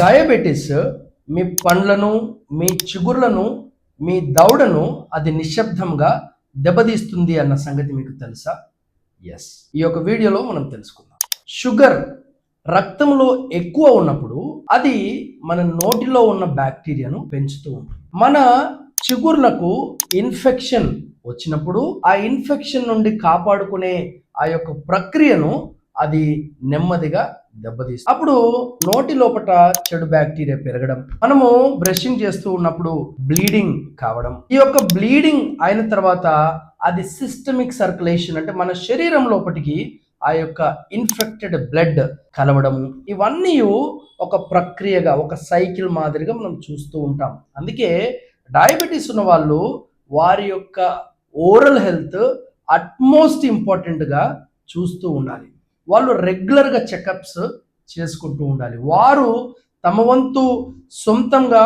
Diabetes మీ పండ్లను, మీ చిగుర్లను, మీ దవడను అది నిశ్శబ్దంగా దెబ్బతీస్తుంది అన్న సంగతి మీకు తెలుసా? ఎస్, ఈ యొక్క వీడియోలో మనం తెలుసుకుందాం. షుగర్ రక్తంలో ఎక్కువ ఉన్నప్పుడు అది మన నోటిలో ఉన్న బ్యాక్టీరియాను పెంచుతూ ఉంటుంది. మన చిగుర్లకు ఇన్ఫెక్షన్ వచ్చినప్పుడు ఆ ఇన్ఫెక్షన్ నుండి కాపాడుకునే ఆ యొక్క ప్రక్రియను అది నెమ్మదిగా దెబ్బతీస్తుంది. అప్పుడు నోటి లోపట చెడు బ్యాక్టీరియా పెరగడం, మనము బ్రషింగ్ చేస్తూ ఉన్నప్పుడు బ్లీడింగ్ కావడం, ఈ యొక్క బ్లీడింగ్ అయిన తర్వాత అది సిస్టమిక్ సర్క్యులేషన్ అంటే మన శరీరం లోపటికి ఆ యొక్క ఇన్ఫెక్టెడ్ బ్లడ్ కలవడము, ఇవన్నీ ఒక ప్రక్రియగా ఒక సైకిల్ మాదిరిగా మనం చూస్తూ ఉంటాం. అందుకే డయాబెటీస్ ఉన్న వాళ్ళు వారి యొక్క ఓరల్ హెల్త్ అట్మోస్ట్ ఇంపార్టెంట్గా చూస్తూ ఉండాలి. వాళ్ళు రెగ్యులర్గా చెకప్స్ చేసుకుంటూ ఉండాలి. వారు తమ వంతు సొంతంగా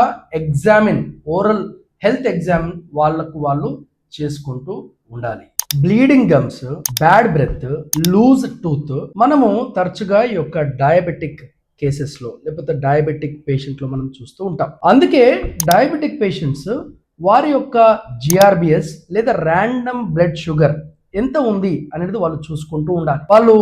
ఓరల్ హెల్త్ ఎగ్జామిన్ వాళ్ళు చేసుకుంటూ ఉండాలి. Bleeding gums, bad breath, loose tooth మనము తరచుగా ఈ యొక్క డయాబెటిక్ కేసెస్లో లేకపోతే డయాబెటిక్ పేషెంట్లో మనం చూస్తూ ఉంటాం. అందుకే డయాబెటిక్ పేషెంట్స్ వారి యొక్క జిఆర్బిఎస్ లేదా ర్యాండమ్ బ్లడ్ షుగర్ ఎంత ఉంది అనేది వాళ్ళు చూసుకుంటూ ఉండాలి. వాళ్ళు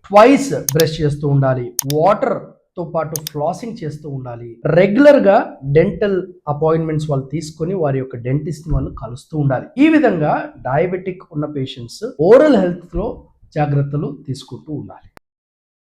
ట్వైస్ బ్రష్ చేస్తూ ఉండాలి. వాటర్ తో పాటు ఫ్లాసింగ్ చేస్తూ ఉండాలి. రెగ్యులర్ గా డెంటల్ అపాయింట్మెంట్స్ వాళ్ళు తీసుకొని వారి యొక్క డెంటిస్ట్ వాళ్ళు కలుస్తూ ఉండాలి. ఈ విధంగా డయాబెటిక్ ఉన్న పేషెంట్స్ ఓరల్ హెల్త్ లో జాగ్రత్తలు తీసుకుంటూ ఉండాలి.